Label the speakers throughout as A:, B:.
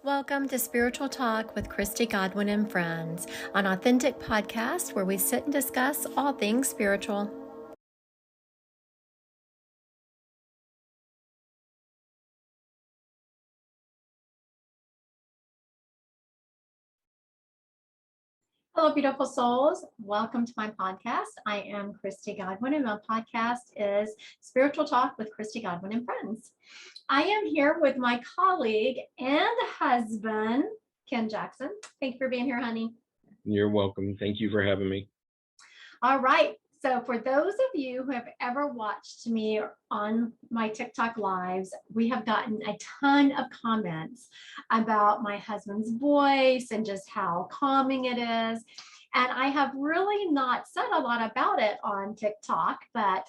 A: Welcome to Spiritual Talk with Christy Godwin and Friends, an authentic podcast where we sit and discuss all things spiritual. Hello, beautiful souls. Welcome to my podcast. I am Christy Godwin, and my podcast is Spiritual Talk with Christy Godwin and Friends. I am here with my colleague and husband, Ken Jackson. Thank you for being here, honey.
B: You're welcome. Thank you for having me.
A: All right. So for those of you who have ever watched me on my TikTok lives, we have gotten a ton of comments about my husband's voice and just how calming it is. And I have really not said a lot about it on TikTok, but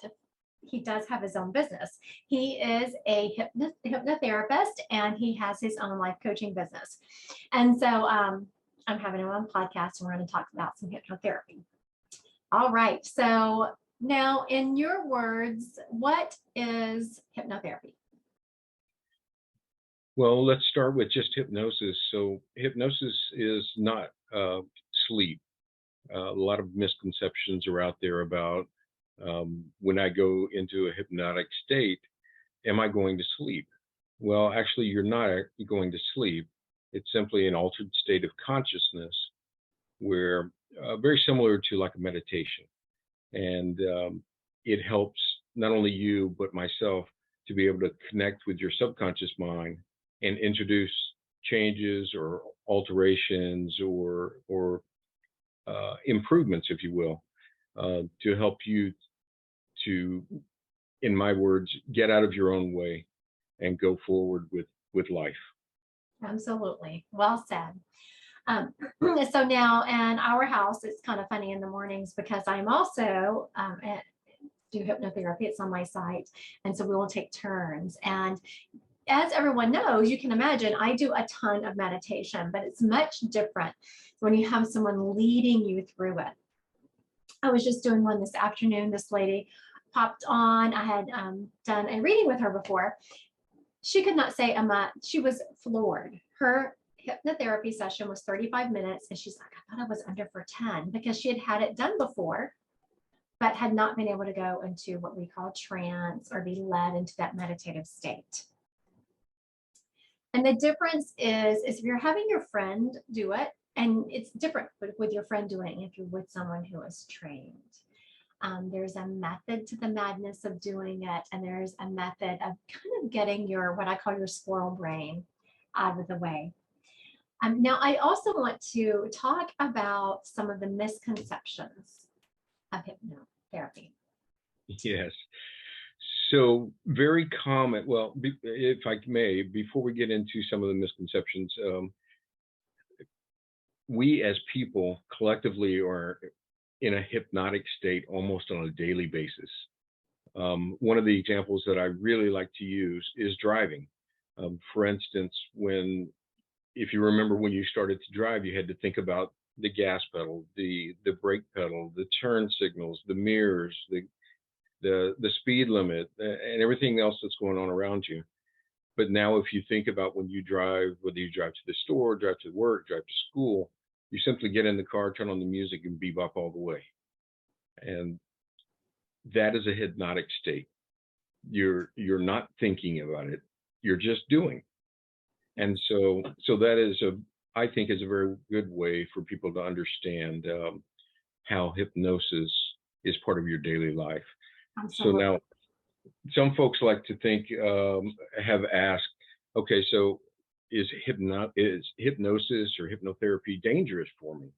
A: he does have his own business. He is a hypnotherapist, and he has his own life coaching business. And so I'm having him on a podcast, and we're going to talk about some hypnotherapy. All right. So now, in your words, what is hypnotherapy?
B: Well, let's start with just hypnosis. So hypnosis is not sleep. A lot of misconceptions are out there about when I go into a hypnotic state, am I going to sleep? Well, actually, you're not going to sleep. It's simply an altered state of consciousness where very similar to like a meditation. And it helps not only you, but myself to be able to connect with your subconscious mind and introduce changes or alterations or improvements, if you will, to help you to, in my words, get out of your own way and go forward with life.
A: Absolutely. Well said. So now in our house, it's kind of funny in the mornings because I'm also do hypnotherapy. It's on my site. And so we will take turns. And as everyone knows, you can imagine, I do a ton of meditation, but it's much different when you have someone leading you through it. I was just doing one this afternoon. This lady popped on. I had done a reading with her before. She could not say a month. She was floored. Her hypnotherapy session was 35 minutes. And she's like, I thought I was under for 10 because she had it done before, but had not been able to go into what we call trance or be led into that meditative state. And the difference is if you're having your friend do it, and it's different with your friend doing it if you're with someone who is trained. There's a method to the madness of doing it, and there's a method of kind of getting your, what I call your squirrel brain out of the way. Now, I also want to talk about some of the misconceptions of hypnotherapy.
B: Yes. So very common, well, if I may, before we get into some of the misconceptions, we as people collectively are in a hypnotic state almost on a daily basis. One of the examples that I really like to use is driving. For instance, if you remember when you started to drive, you had to think about the gas pedal, the brake pedal, the turn signals, the mirrors, the speed limit, and everything else that's going on around you. But now if you think about when you drive, whether you drive to the store, drive to work, drive to school, you simply get in the car, turn on the music, and bebop all the way. And that is a hypnotic state. You're not thinking about it. You're just doing. And so that is I think is a very good way for people to understand how hypnosis is part of your daily life.
A: Absolutely.
B: So now some folks like to think, have asked, okay, so is hypnosis or hypnotherapy dangerous for me?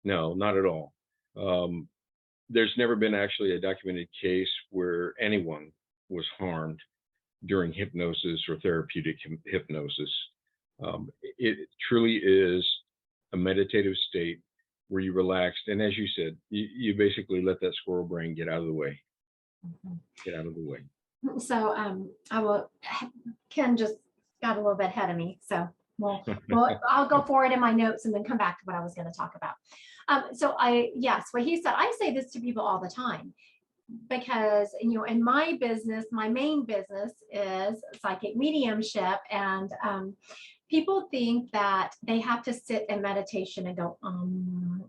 B: No, not at all. There's never been actually a documented case where anyone was harmed during hypnosis or therapeutic hypnosis. It truly is a meditative state where you relaxed. And as you said, you basically let that squirrel brain get out of the way. Mm-hmm. Get out of the way.
A: So Ken just got a little bit ahead of me. So I'll go forward in my notes and then come back to what I was going to talk about. Yes, what he said, I say this to people all the time. because, in my business, my main business is psychic mediumship. And people think that they have to sit in meditation and go,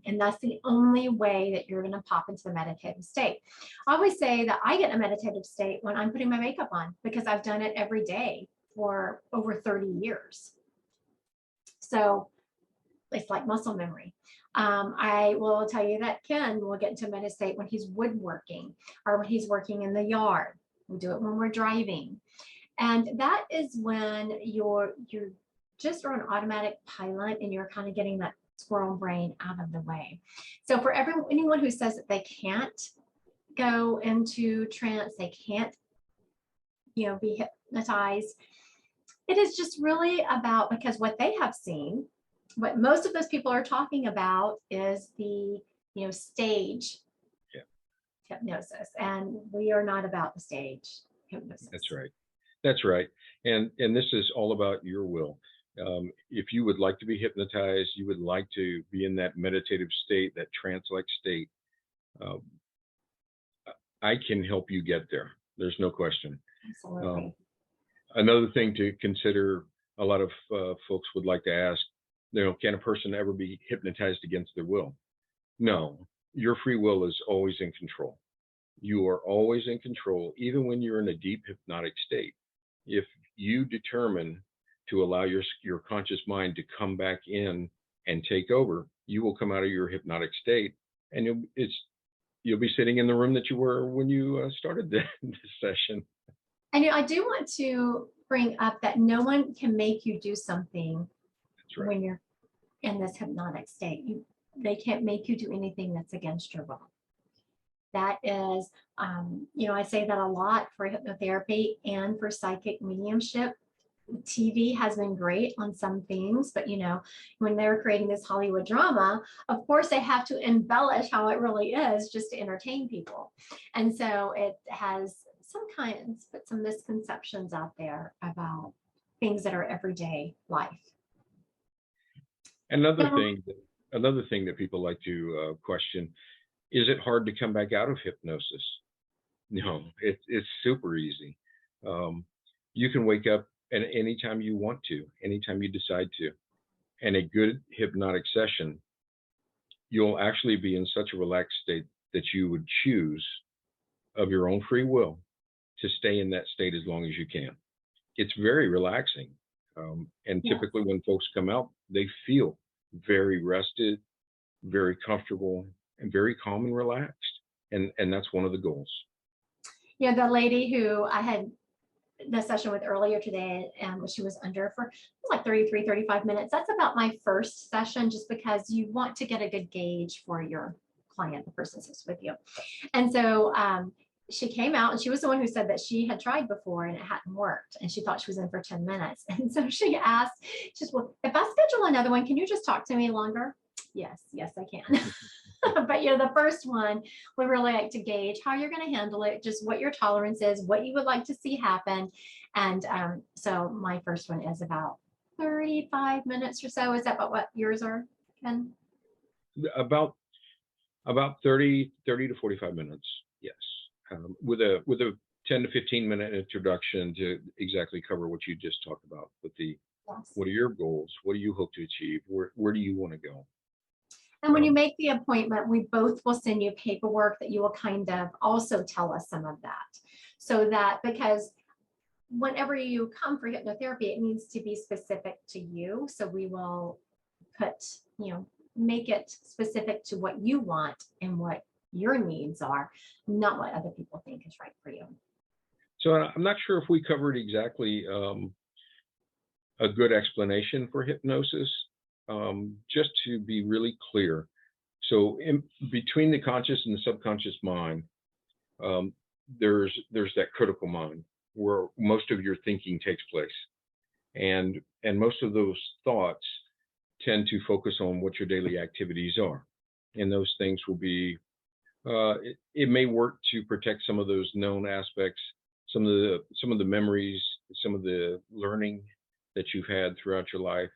A: and that's the only way that you're going to pop into the meditative state. I always say that I get in a meditative state when I'm putting my makeup on, because I've done it every day for over 30 years. So it's like muscle memory. I will tell you that Ken will get into a meditative state when he's woodworking or when he's working in the yard. We do it when we're driving. And that is when you're just on automatic pilot, and you're kind of getting that squirrel brain out of the way. So for anyone who says that they can't go into trance, they can't, be hypnotized, it is just really about, because what they have seen, what most of those people are talking about is the, stage hypnosis, and we are not about the stage hypnosis.
B: That's right. That's right. And this is all about your will. If you would like to be hypnotized, you would like to be in that meditative state, that trance-like state, I can help you get there. There's no question.
A: Absolutely.
B: Another thing to consider, a lot of folks would like to ask, can a person ever be hypnotized against their will? No, your free will is always in control. You are always in control, even when you're in a deep hypnotic state. If you determine to allow your conscious mind to come back in and take over, you will come out of your hypnotic state, and you'll be sitting in the room that you were when you started this session.
A: And I do want to bring up that no one can make you do something. That's right. When you're in this hypnotic state. They can't make you do anything that's against your will. That is, I say that a lot for hypnotherapy and for psychic mediumship. TV has been great on some things, but when they're creating this Hollywood drama, of course they have to embellish how it really is just to entertain people. And so it has some misconceptions out there about things that are everyday life.
B: Another thing that people like to question, is it hard to come back out of hypnosis? No, it's super easy. You can wake up at any time you want to, anytime you decide to. And a good hypnotic session, you'll actually be in such a relaxed state that you would choose of your own free will to stay in that state as long as you can. It's very relaxing. And typically when folks come out, they feel very rested, very comfortable, and very calm and relaxed. And that's one of the goals.
A: Yeah, the lady who I had the session with earlier today, she was under for like 33, 35 minutes. That's about my first session, just because you want to get a good gauge for your client, the person who's with you. And so she came out, and she was the one who said that she had tried before and it hadn't worked, and she thought she was in for 10 minutes. And so she asked, she said, well, if I schedule another one, can you just talk to me longer? Yes, I can. But the first one, we really like to gauge how you're going to handle it, just what your tolerance is, what you would like to see happen. And so my first one is about 35 minutes or so. Is that about what yours are, Ken?
B: About 30 to 45 minutes, yes. With a 10 to 15 minute introduction to exactly cover what you just talked about with the, yes. What are your goals? What do you hope to achieve? Where do you want to go?
A: And when you make the appointment, we both will send you paperwork that you will kind of also tell us some of that. So that, because whenever you come for hypnotherapy, it needs to be specific to you. So we will make it specific to what you want and what your needs are, not what other people think is right for you.
B: So I'm not sure if we covered exactly a good explanation for hypnosis. Just to be really clear, so in between the conscious and the subconscious mind, there's that critical mind where most of your thinking takes place, and most of those thoughts tend to focus on what your daily activities are, and those things will be it may work to protect some of those known aspects, some of the memories, some of the learning that you've had throughout your life,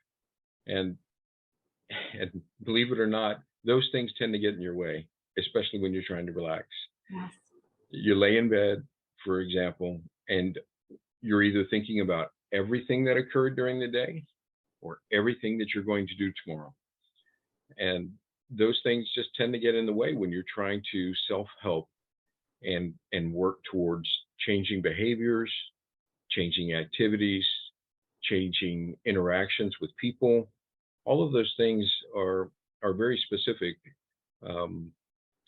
B: and believe it or not, those things tend to get in your way, especially when you're trying to relax.
A: Yes.
B: You lay in bed, for example, and you're either thinking about everything that occurred during the day or everything that you're going to do tomorrow. And those things just tend to get in the way when you're trying to self-help and work towards changing behaviors, changing activities, changing interactions with people. All of those things are very specific um,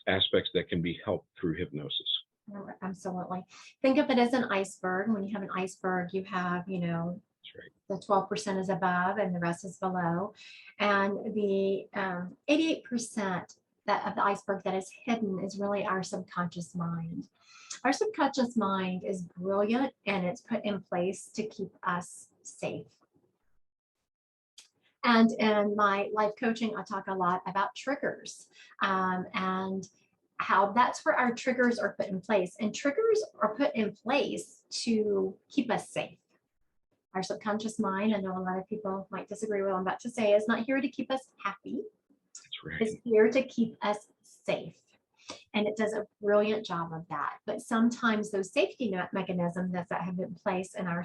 B: aspects that can be helped through hypnosis.
A: Oh, absolutely. Think of it as an iceberg. When you have an iceberg, you have,
B: That's right.
A: the 12% is above and the rest is below. And the 88% of the iceberg that is hidden is really our subconscious mind. Our subconscious mind is brilliant and it's put in place to keep us safe. And in my life coaching, I talk a lot about triggers, and how that's where our triggers are put in place. And triggers are put in place to keep us safe. Our subconscious mind, I know a lot of people might disagree with what I'm about to say, is not here to keep us happy.
B: That's right.
A: It's here to keep us safe. And it does a brilliant job of that. But sometimes those safety mechanisms that have been in place in our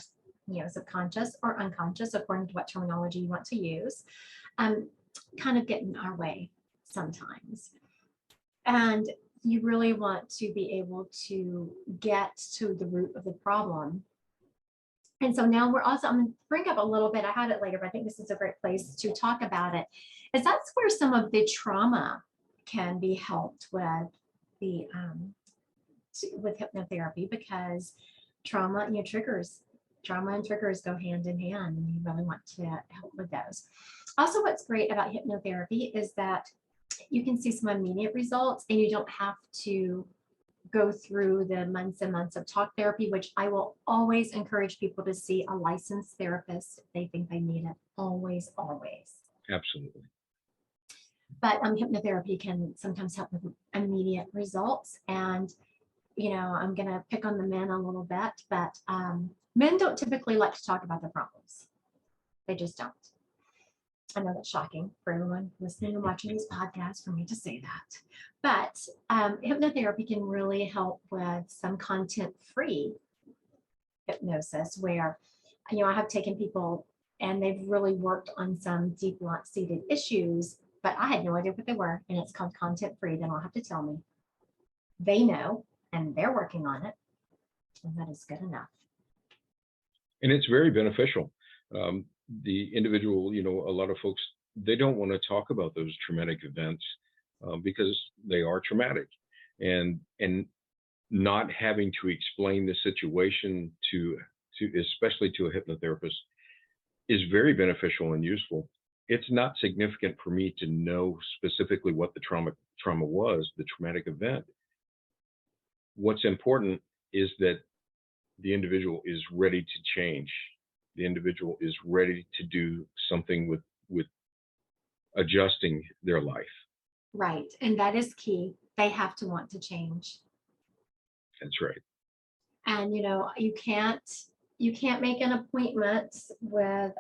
A: subconscious or unconscious, according to what terminology you want to use, kind of get in our way sometimes. And you really want to be able to get to the root of the problem. And so now I'm going to bring up a little bit, I had it later, but I think this is a great place to talk about it, is that's where some of the trauma can be helped with with hypnotherapy, because trauma and triggers go hand in hand, and you really want to help with those. Also, what's great about hypnotherapy is that you can see some immediate results, and you don't have to go through the months and months of talk therapy, which I will always encourage people to see a licensed therapist if they think they need it. Always, always.
B: Absolutely.
A: But hypnotherapy can sometimes help with immediate results. And, I'm going to pick on the men a little bit, but men don't typically like to talk about their problems. They just don't. I know that's shocking for everyone listening and watching these podcasts for me to say that. But hypnotherapy can really help with some content-free hypnosis where, I have taken people and they've really worked on some deep seated issues, but I had no idea what they were. And it's called content-free. They don't have to tell me. They know, and they're working on it. And that is good enough.
B: And it's very beneficial. The individual, a lot of folks, they don't want to talk about those traumatic events because they are traumatic, and not having to explain the situation to especially to a hypnotherapist is very beneficial and useful. It's not significant for me to know specifically what the trauma was, the traumatic event. What's important is that the individual is ready to change. The individual is ready to do something with adjusting their life.
A: Right. And that is key. They have to want to change.
B: That's right.
A: And you can't make an appointment with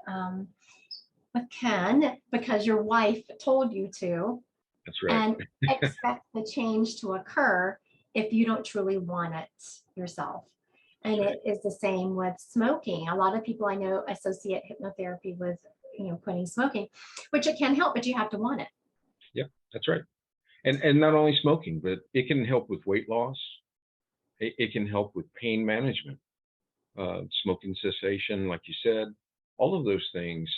A: Ken because your wife told you to.
B: That's right.
A: And expect the change to occur if you don't truly want it yourself. And it is the same with smoking. A lot of people I know associate hypnotherapy with, quitting smoking, which it can help, but you have to want it.
B: Yeah, that's right. And not only smoking, but it can help with weight loss. It can help with pain management, smoking cessation, like you said. All of those things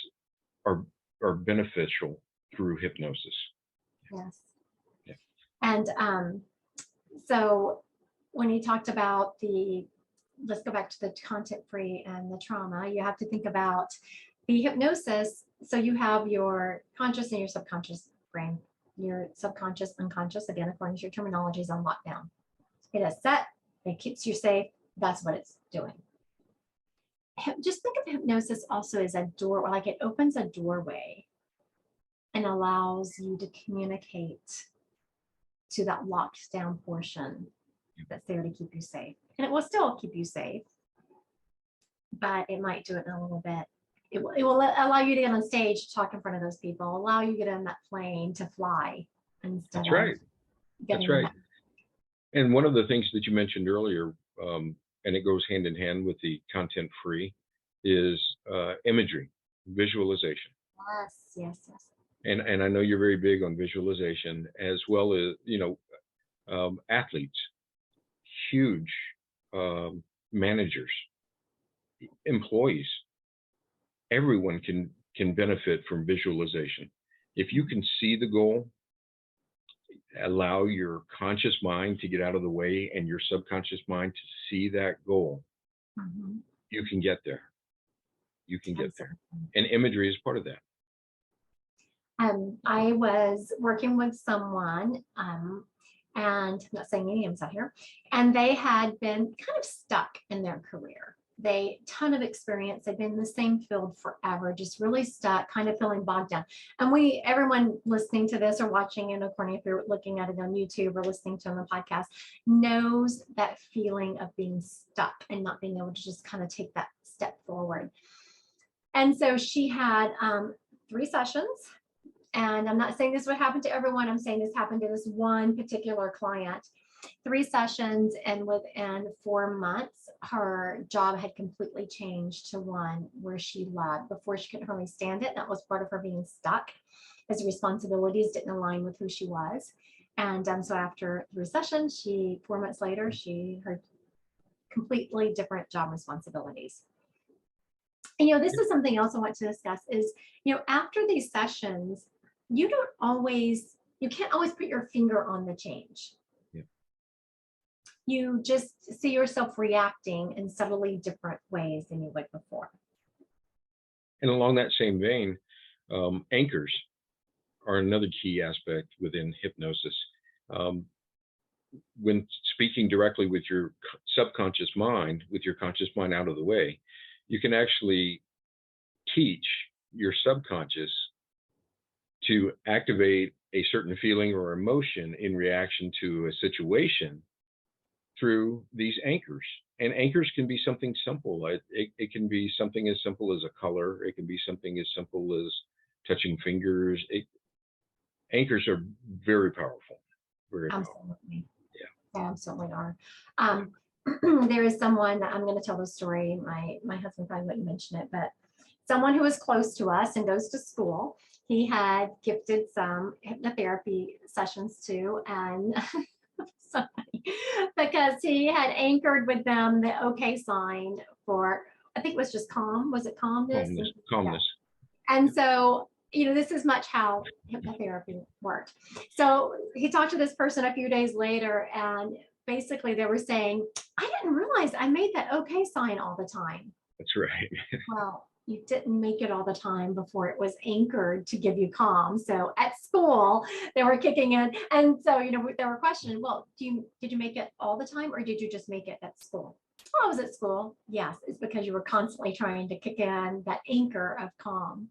B: are beneficial through hypnosis.
A: Yes.
B: Yeah.
A: And so when you talked about let's go back to the content free and the trauma, you have to think about the hypnosis. So you have your conscious and your subconscious brain. Your subconscious, unconscious, again, according to your terminology, is on lockdown. It is set, it keeps you safe. That's what it's doing. Just think of hypnosis also as a door, like it opens a doorway and allows you to communicate to that locked down portion that's there to keep you safe. And it will still keep you safe, but it might do it in a little bit. It will allow you to get on stage, talk in front of those people, allow you to get on that plane to fly instead
B: That's right.
A: of getting
B: That's right. And one of the things that you mentioned earlier, and it goes hand in hand with the content free, is imagery, visualization.
A: Yes, yes, yes.
B: And I know you're very big on visualization, as well as, athletes, huge managers, employees. Everyone can benefit from visualization. If you can see the goal, allow your conscious mind to get out of the way and your subconscious mind to see that goal,
A: Mhm.
B: you can get there. You can get there.
A: Absolutely.
B: And imagery is part of that.
A: I was working with someone, and I'm not saying any names out here, and they had been kind of stuck in their career. They ton of experience. They've been in the same field forever, just really stuck, kind of feeling bogged down. And everyone listening to this or watching it, according if you're looking at it on YouTube or listening to it on the podcast, knows that feeling of being stuck and not being able to just kind of take that step forward. And so she had 3 sessions, and I'm not saying this would happen to everyone. I'm saying this happened to this one particular client. 3 sessions, and within 4 months, her job had completely changed to one where she loved. Before, she couldn't hardly stand it. That was part of her being stuck, as responsibilities didn't align with who she was. And so after 3 sessions, 4 months later, she had completely different job responsibilities. And this is something else I want to discuss is, after these sessions, you can't always put your finger on the change.
B: Yeah.
A: You just see yourself reacting in subtly different ways than you would before.
B: And along that same vein, anchors are another key aspect within hypnosis. When speaking directly with your subconscious mind, with your conscious mind out of the way, you can actually teach your subconscious to activate a certain feeling or emotion in reaction to a situation through these anchors. And anchors can be something simple. It can be something as simple as a color. It can be something as simple as touching fingers. Anchors are very powerful. Very powerful.
A: Absolutely.
B: Yeah.
A: They absolutely are. There is someone that I'm going to tell the story. My husband probably wouldn't mention it, but someone who was close to us and goes to school, he had gifted some hypnotherapy sessions to, and so funny, because he had anchored with them the okay sign for, I think it was just calm. Was it calmness?
B: Calmness.
A: Yeah. And so, this is much how hypnotherapy worked. So he talked to this person a few days later, and basically they were saying, I didn't realize I made that okay sign all the time.
B: That's right.
A: Well, you didn't make it all the time before it was anchored to give you calm. So at school, they were kicking in. And so, they were questioning, well, did you make it all the time, or did you just make it at school? Oh, I was at school. Yes, it's because you were constantly trying to kick in that anchor of calm.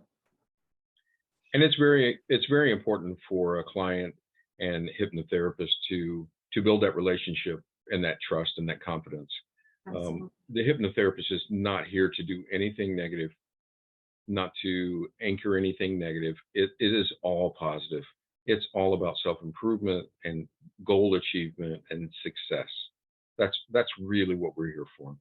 B: And it's very important for a client and hypnotherapist to build that relationship and that trust and that confidence. The hypnotherapist is not here to do anything negative, not to anchor anything negative. It is all positive. It's all about self-improvement and goal achievement and success. That's really what we're here for.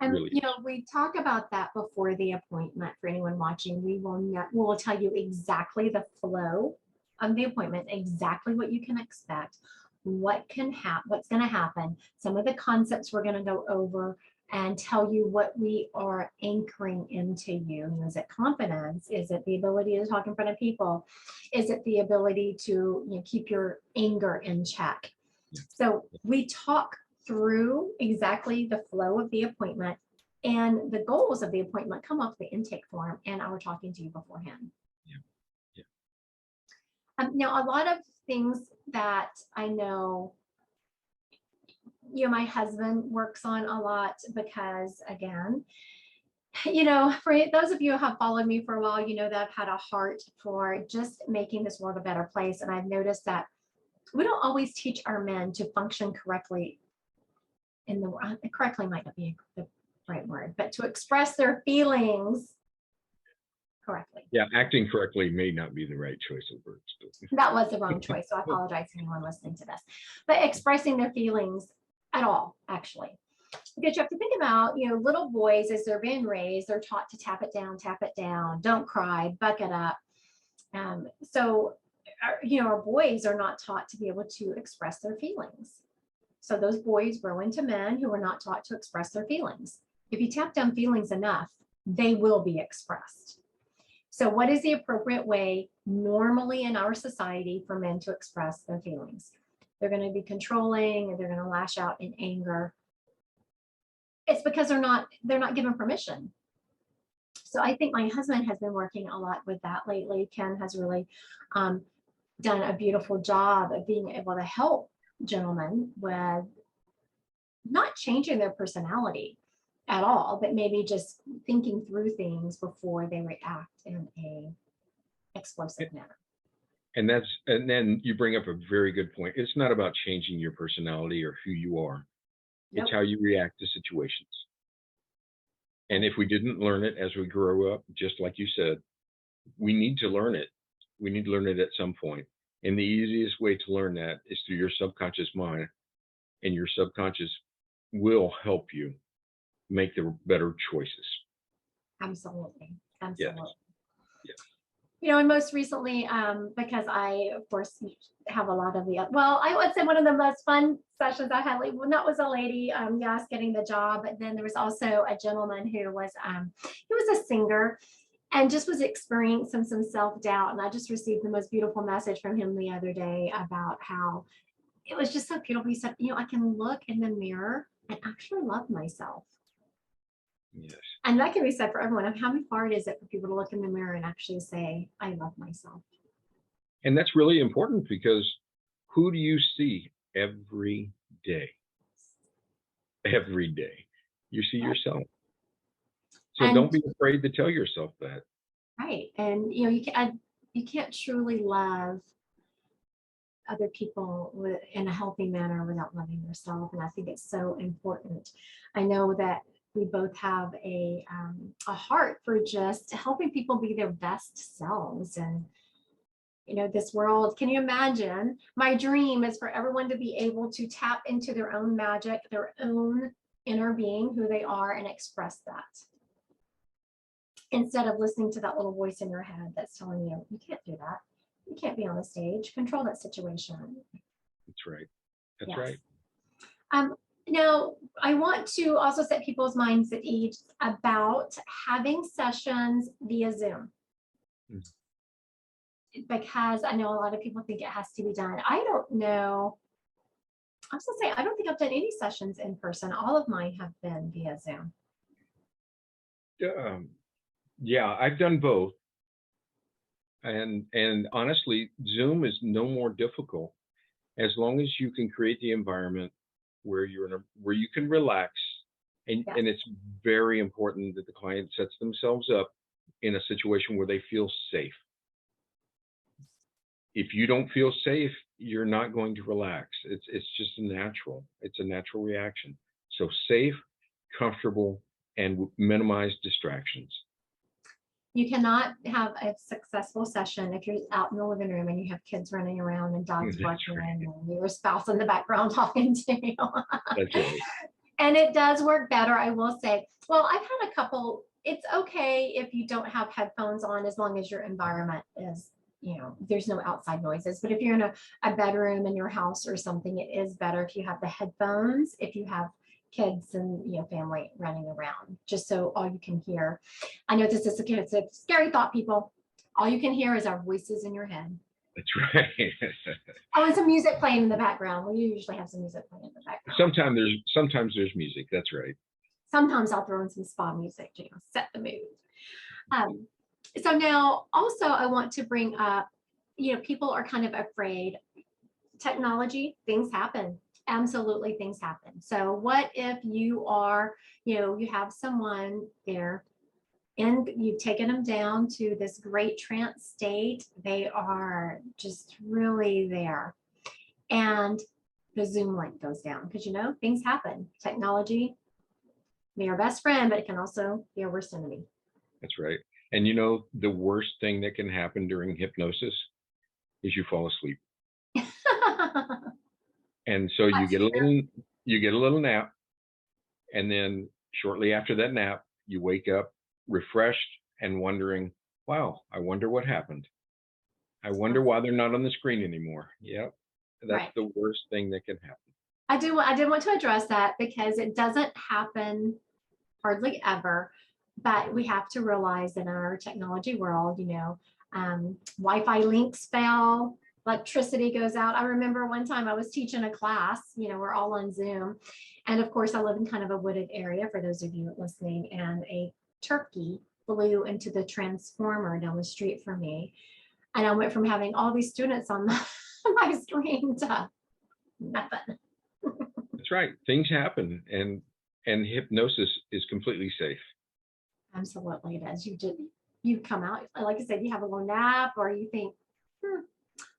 A: And
B: really.
A: We talk about that before the appointment. For anyone watching, we will tell you exactly the flow of the appointment, exactly what you can expect, what's going to happen, some of the concepts we're going to go over, and tell you what we are anchoring into you. Is it confidence? Is it the ability to talk in front of people? Is it the ability to keep your anger in check?
B: Yeah.
A: So we talk through exactly the flow of the appointment, and the goals of the appointment come off the intake form and our talking to you beforehand.
B: Yeah. Yeah.
A: Now, a lot of things that I know, my husband works on a lot, because again, for those of you who have followed me for a while, that I've had a heart for just making this world a better place. And I've noticed that we don't always teach our men to function correctly correctly might not be the right word, but to express their feelings correctly.
B: Yeah, acting correctly may not be the right choice of words, but
A: That was the wrong choice. So I apologize to anyone listening to this. But expressing their feelings at all, actually. Because you have to think about, little boys as they're being raised, they're taught to tap it down, don't cry, buck it up. So, our boys are not taught to be able to express their feelings. So those boys grow into men who are not taught to express their feelings. If you tap down feelings enough, they will be expressed. So what is the appropriate way normally in our society for men to express their feelings? They're going to be controlling, and they're going to lash out in anger. It's because they're not given permission. So I think my husband has been working a lot with that lately. Ken has really done a beautiful job of being able to help gentlemen with not changing their personality at all, but maybe just thinking through things before they react in a explosive manner.
B: and then you bring up a very good point. It's not about changing your personality or who you are. It's
A: Nope.
B: how you react to situations. And if we didn't learn it as we grow up, just like you said, we need to learn it. We need to learn it at some point. And the easiest way to learn that is through your subconscious mind, and your subconscious will help you make the better choices.
A: Absolutely.
B: Yes.
A: Absolutely.
B: Yes.
A: And most recently, because I, of course, have a lot of I would say one of the most fun sessions I had, that was a lady, yes, getting the job, but then there was also a gentleman who was a singer and just was experiencing some self-doubt. And I just received the most beautiful message from him the other day about how it was just so beautiful. He said, I can look in the mirror and actually love myself.
B: Yes.
A: And that can be said for everyone. How hard is it for people to look in the mirror and actually say, I love myself?
B: And that's really important, because who do you see every day? Every day. You see yourself. So
A: And
B: don't be afraid to tell yourself that.
A: right. And you can't truly love other people in a healthy manner without loving yourself. And I think it's so important. I know that we both have a heart for just helping people be their best selves. And this world, can you imagine? My dream is for everyone to be able to tap into their own magic, their own inner being, who they are, and express that, instead of listening to that little voice in your head that's telling you, you can't do that. You can't be on the stage. Control that situation.
B: That's right. That's
A: Yes.
B: right.
A: Now, I want to also set people's minds at ease about having sessions via Zoom. Because I know a lot of people think it has to be done. I don't know. I was going to say, I don't think I've done any sessions in person. All of mine have been via Zoom.
B: Yeah, I've done both. And honestly, Zoom is no more difficult as long as you can create the environment where where you can relax. And
A: Yes.
B: and it's very important that the client sets themselves up in a situation where they feel safe. If you don't feel safe, you're not going to relax. It's just it's a natural reaction. So safe, comfortable, and minimize distractions.
A: You cannot have a successful session if you're out in the living room and you have kids running around and dogs
B: That's
A: barking
B: right.
A: and your spouse in the background talking to you.
B: That's right.
A: And it does work better, I will say. Well, I've had a couple. It's okay if you don't have headphones on, as long as your environment is, there's no outside noises. But if you're in a bedroom in your house or something, it is better if you have the headphones, if you have kids and family running around, just so all you can hear. I know this is a scary thought, people. All you can hear is our voices in your head.
B: That's right.
A: Oh, and some music playing in the background. We usually have some music playing in the background.
B: Sometimes there's music. That's right.
A: Sometimes I'll throw in some spa music to set the mood. So now also I want to bring up, people are kind of afraid. Technology, things happen. Absolutely, things happen. So what if you are, you have someone there and you've taken them down to this great trance state. They are just really there. And the Zoom link goes down because, things happen. Technology, be our best friend, but it can also be our worst enemy.
B: That's right. And you know, the worst thing that can happen during hypnosis is you fall asleep. And so
A: That's true.
B: you get a little nap, and then shortly after that nap, you wake up refreshed and wondering, wow, I wonder what happened. I wonder
A: That's
B: why they're not on the screen anymore. Yep. That's
A: right.
B: the worst thing that can happen.
A: I did want to address that because it doesn't happen hardly ever, but we have to realize in our technology world, Wi-Fi links fail, electricity goes out. I remember one time I was teaching a class, we're all on Zoom. And of course, I live in kind of a wooded area for those of you listening, and a turkey flew into the transformer down the street from me. And I went from having all these students on my screen to nothing.
B: That's right. Things happen, and hypnosis is completely safe.
A: Absolutely, it is. You come out, like I said, you have a little nap, or you think,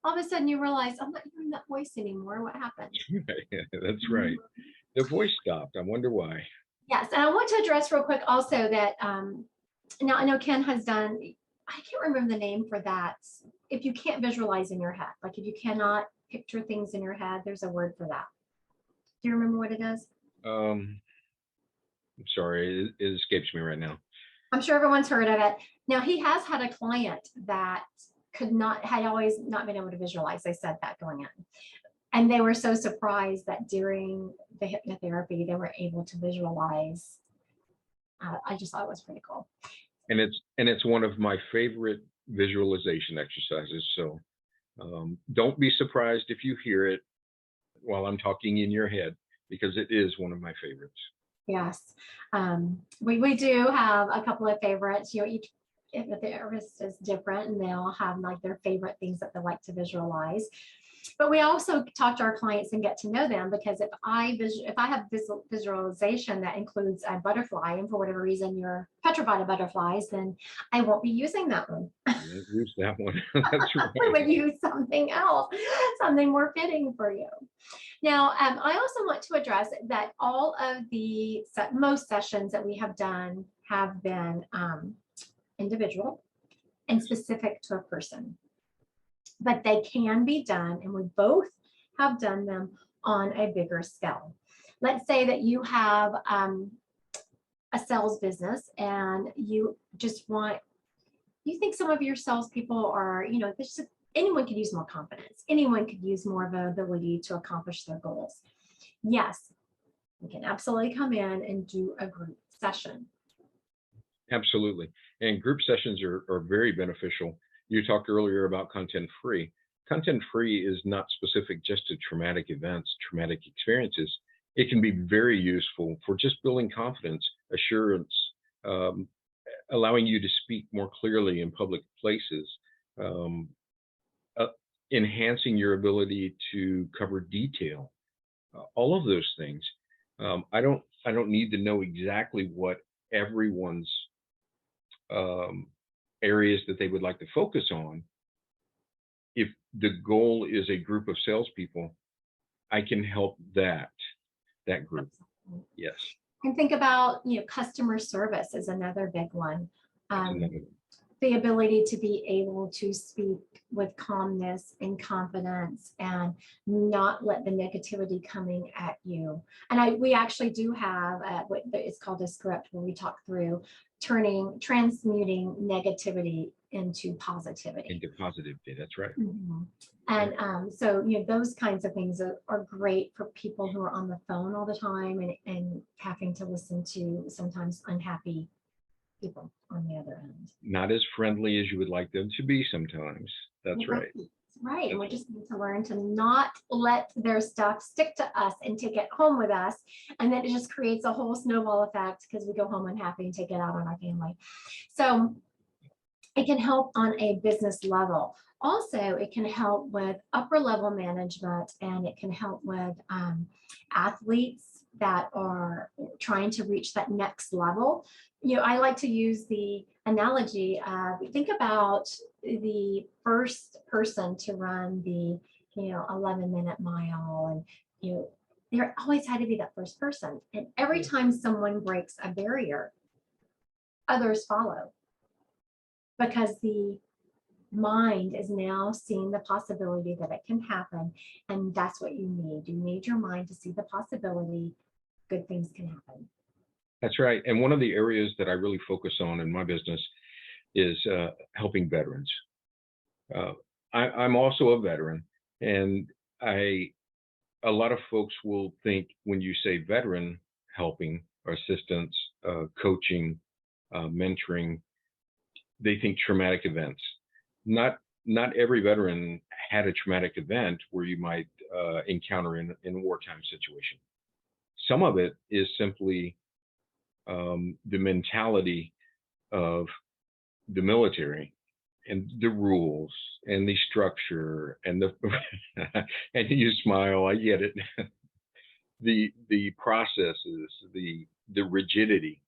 A: all of a sudden you realize I'm not hearing that voice anymore. What happened?
B: That's
A: Mhm.
B: right. The voice stopped. I wonder why.
A: Yes, and I want to address real quick also that now I know Ken has done. I can't remember the name for that. If you can't visualize in your head, like if you cannot picture things in your head, there's a word for that. Do you remember what it is?
B: Um, I'm sorry, it escapes me right now.
A: I'm sure everyone's heard of it. Now he has had a client that had always not been able to visualize. They said that going in. And they were so surprised that during the hypnotherapy, they were able to visualize. I just thought it was pretty cool.
B: And it's one of my favorite visualization exercises. So don't be surprised if you hear it while I'm talking in your head, because it is one of my favorites.
A: Yes. We do have a couple of favorites. Each hypnotherapist is different, and they all have like their favorite things that they like to visualize. But we also talk to our clients and get to know them, because if I have visualization that includes a butterfly, and for whatever reason you're petrified of butterflies, then I won't be using that one.
B: You won't use that one. That's
A: We
B: right.
A: would use something else, something more fitting for you. Now, I also want to address that all of most sessions that we have done have been individual and specific to a person, but they can be done, and we both have done them on a bigger scale. Let's say that you have a sales business, and you think some of your salespeople are, anyone could use more confidence. Anyone could use more of an ability to accomplish their goals. Yes, we can absolutely come in and do a group session.
B: Absolutely. And group sessions are very beneficial. You talked earlier about content free. Content free is not specific just to traumatic events, traumatic experiences. It can be very useful for just building confidence, assurance, um, allowing you to speak more clearly in public places, um, uh, enhancing your ability to cover detail, all of those things. I don't need to know exactly what everyone's um, areas that they would like to focus on. If the goal is a group of salespeople, I can help that group.
A: Absolutely.
B: Yes,
A: And think about, customer service is another big one.
B: that's
A: Um,
B: another.
A: the ability to be able to speak with calmness and confidence, and not let the negativity coming at you. And we actually do have what it's called a script, where we talk through transmuting negativity into positivity.
B: Into positivity. That's right.
A: Mhm.
B: Yeah.
A: And so, those kinds of things are great for people who are on the phone all the time, and having to listen to sometimes unhappy people on the other end.
B: Not as friendly as you would like them to be sometimes. That's
A: Right.
B: right.
A: Right. And
B: That's
A: we just need to learn to not let their stuff stick to us and take it home with us. And then it just creates a whole snowball effect, because we go home unhappy and take it out on our family. So it can help on a business level. Also, it can help with upper level management, and it can help with athletes that are trying to reach that next level. I like to use the analogy of, think about the first person to run the 11-minute mile, and there always had to be that first person. And every time someone breaks a barrier, others follow. because the mind is now seeing the possibility that it can happen. And that's what you need. You need your mind to see the possibility good things can happen.
B: That's right. And one of the areas that I really focus on in my business is helping veterans. Uh, I'm also a veteran, and a lot of folks will think when you say veteran helping or assistance, coaching, mentoring, they think traumatic events. Not every veteran had a traumatic event where you might encounter in a wartime situation. Some of it is simply the mentality of the military and the rules and the structure and the and you smile, I get it. The processes, the rigidity.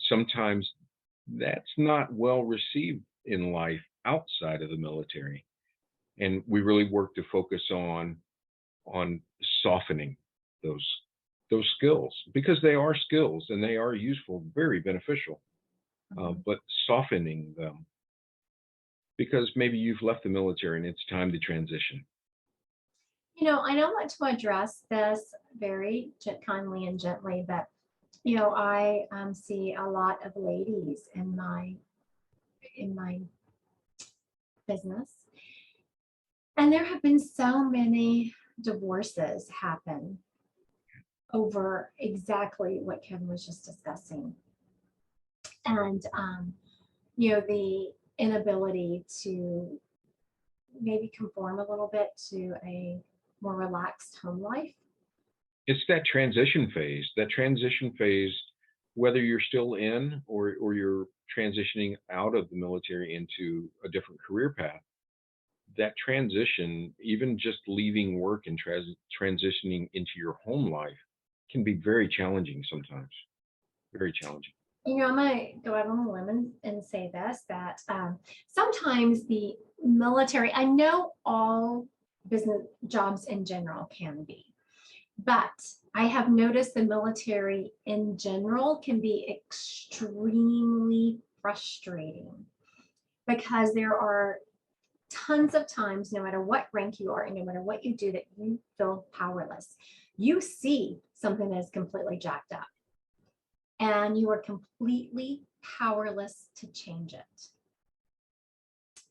B: Sometimes that's not well received in life outside of the military, and we really work to focus on softening those those skills, because they are skills and they are useful, very beneficial, but softening them, because maybe you've left the military and it's time to transition.
A: I don't want to address this very kindly and gently, but I see a lot of ladies in my business, and there have been so many divorces happen over exactly what Kevin was just discussing, and the inability to maybe conform a little bit to a more relaxed home life.
B: It's that transition phase. That transition phase, whether you're still in or you're transitioning out of the military into a different career path, that transition, even just leaving work and transitioning into your home life, can be very challenging sometimes. Very challenging.
A: I'm going to go out on a limb and say this, that sometimes the military, I know all business jobs in general can be, but I have noticed the military in general can be extremely frustrating, because there are tons of times, no matter what rank you are and no matter what you do, that you feel powerless. You see something that is completely jacked up, and you are completely powerless to change it.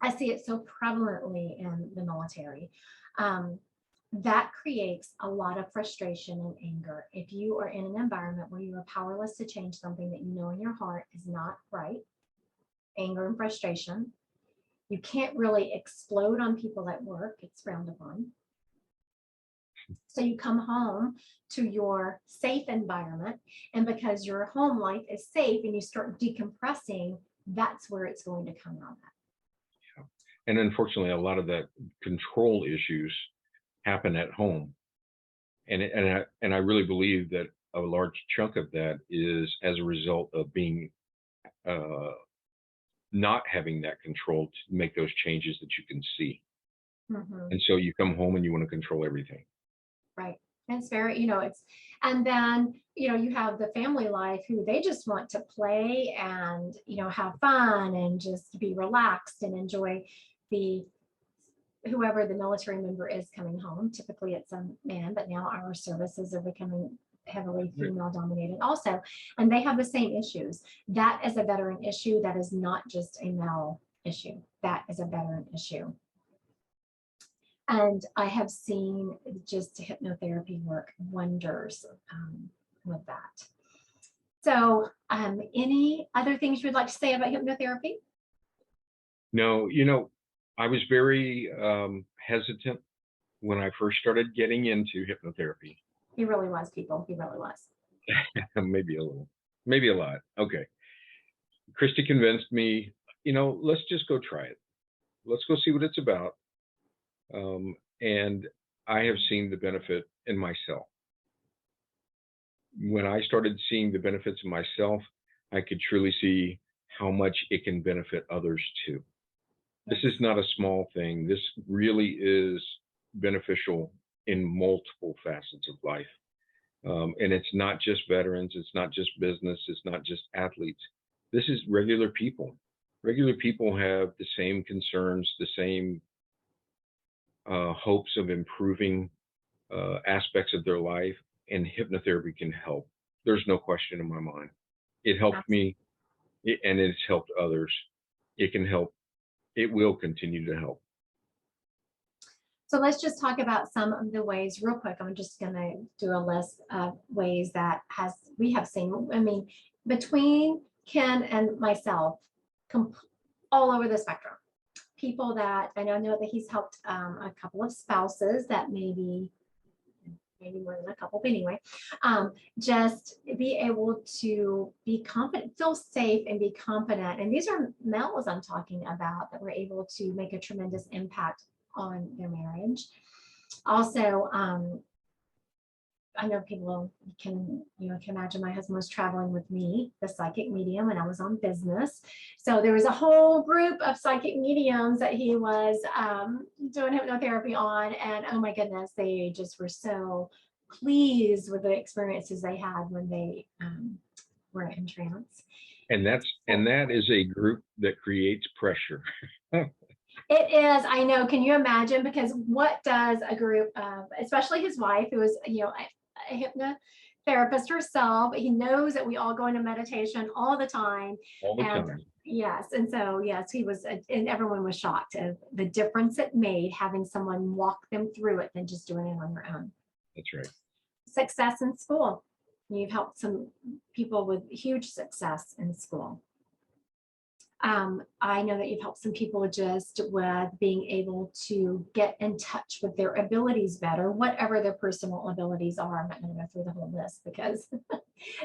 A: I see it so prevalently in the military. That creates a lot of frustration and anger. If you are in an environment where you are powerless to change something that you know in your heart is not right, anger and frustration, you can't really explode on people at work, it's frowned upon. So you come home to your safe environment, and because your home life is safe and you start decompressing, that's where it's going to come out at.
B: Yeah. And unfortunately, a lot of that control issues happen at home. And I really believe that a large chunk of that is as a result of being not having that control to make those changes that you can see. And so you come home and you want to control everything.
A: Right. It's very, and then, you have the family life who they just want to play and, have fun and just be relaxed and enjoy whoever the military member is coming home. Typically it's a man, but now our services are becoming heavily female dominated also. And they have the same issues. That is a veteran issue. That is not just a male issue. That is a veteran issue. And I have seen just hypnotherapy work wonders with that. So any other things you would like to say about hypnotherapy?
B: No, I was very hesitant when I first started getting into hypnotherapy.
A: He really was, people. He really was.
B: Maybe a little, maybe a lot. Okay. Christy convinced me, let's just go try it. Let's go see what it's about. And I have seen the benefit in myself. When I started seeing the benefits in myself, I could truly see how much it can benefit others too. This is not a small thing. This really is beneficial in multiple facets of life. And it's not just veterans. It's not just business. It's not just athletes. This is regular people. Regular people have the same concerns, the same hopes of improving aspects of their life, and hypnotherapy can help. There's no question in my mind. It helped
A: Absolutely.
B: me, and it's helped others. It can help. It will continue to help.
A: So let's just talk about some of the ways real quick. I'm just going to do a list of ways that we have seen. I mean, between Ken and myself, all over the spectrum. People that I know that he's helped a couple of spouses that maybe more than a couple, but anyway, just be able to be confident, feel safe, and be confident. And these are males I'm talking about that were able to make a tremendous impact on their marriage. Also, I know people can imagine my husband was traveling with me, the psychic medium, and I was on business. So there was a whole group of psychic mediums that he was doing hypnotherapy on. And oh my goodness, they just were so pleased with the experiences they had when they were in trance.
B: And that is a group that creates pressure.
A: It is, I know. Can you imagine? Because what does a group of, especially his wife, who is, a hypnotherapist herself, he knows that we all go into meditation all the time.
B: All the
A: And
B: time.
A: yes, and so yes, he was, and everyone was shocked of the difference it made having someone walk them through it than just doing it on your own.
B: That's right.
A: Success in school. You've helped some people with huge success in school. I know that you've helped some people just with being able to get in touch with their abilities better, whatever their personal abilities are. I'm not going to go through the whole list because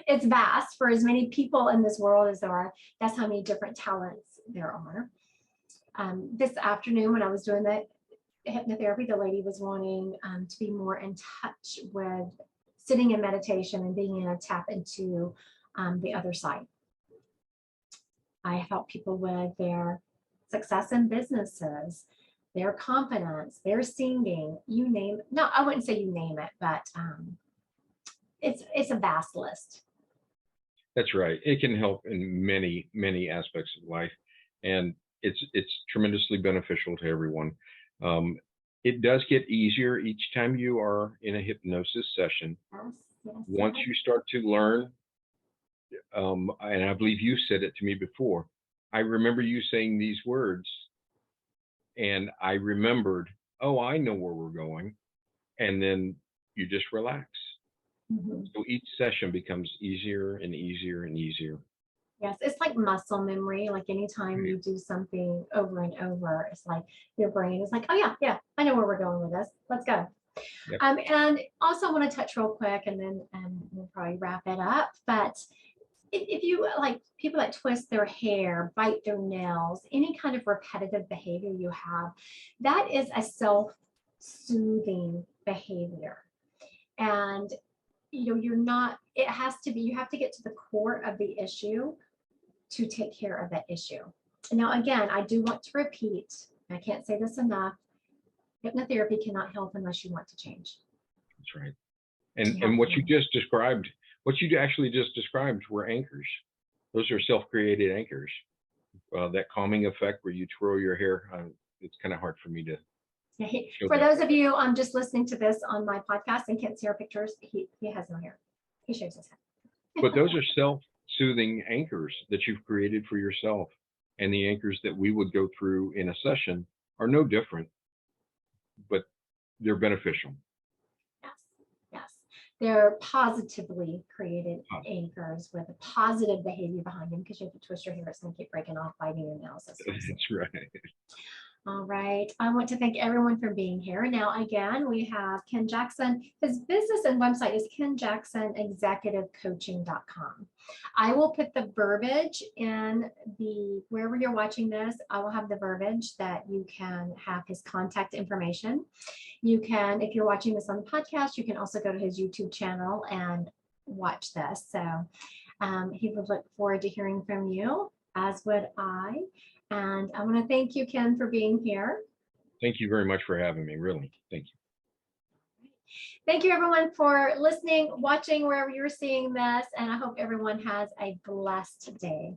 A: it's vast. For as many people in this world as there are, that's how many different talents there are. This afternoon, when I was doing the hypnotherapy, the lady was wanting to be more in touch with sitting in meditation and being able to tap into the other side. I help people with their success in businesses, their confidence, their singing, you name it. No, I wouldn't say you name it, but it's a vast list.
B: That's right. It can help in many, many aspects of life, and it's tremendously beneficial to everyone. It does get easier each time you are in a hypnosis session.
A: Yes,
B: Once you start to learn, and I believe you said it to me before, I remember you saying these words, and I remembered, oh, I know where we're going, and then you just relax.
A: Mm-hmm.
B: So each session becomes easier and easier and easier.
A: Yes, it's like muscle memory. Like anytime you do something over and over, it's like your brain is like, oh yeah, I know where we're going with this. Let's go.
B: Yep.
A: And also I want to touch real quick, and then we'll probably wrap it up. But if you like people that twist their hair, bite their nails, any kind of repetitive behavior you have, that is a self-soothing behavior. And you're not, it has to be, you have to get to the core of the issue to take care of that issue. Now, again, I do want to repeat, I can't say this enough, hypnotherapy cannot help unless you want to change.
B: That's right. And what you just described, what you actually just described were anchors. Those are self-created anchors. That calming effect where you twirl your hair, it's kind of hard for me to.
A: For those of you just listening to this on my podcast and can't see our pictures, he has no hair. He shaves his head.
B: But those are self-soothing anchors that you've created for yourself. And the anchors that we would go through in a session are no different, but they're beneficial.
A: Yes. They're positively created anchors with a positive behavior behind them, because you have to twist your hair. It's going to keep breaking off, biting your nails.
B: That's right.
A: All right. I want to thank everyone for being here. Now, again, we have Ken Jackson. His business and website is kenjacksonexecutivecoaching.com. I will put the verbiage in wherever you're watching this, I will have the verbiage that you can have his contact information. You can, if you're watching this on the podcast, you can also go to his YouTube channel and watch this. So he would look forward to hearing from you, as would I. And I want to thank you, Ken, for being here.
B: Thank you very much for having me. Really. Thank you.
A: Thank you, everyone, for listening, watching, wherever you're seeing this. And I hope everyone has a blessed day.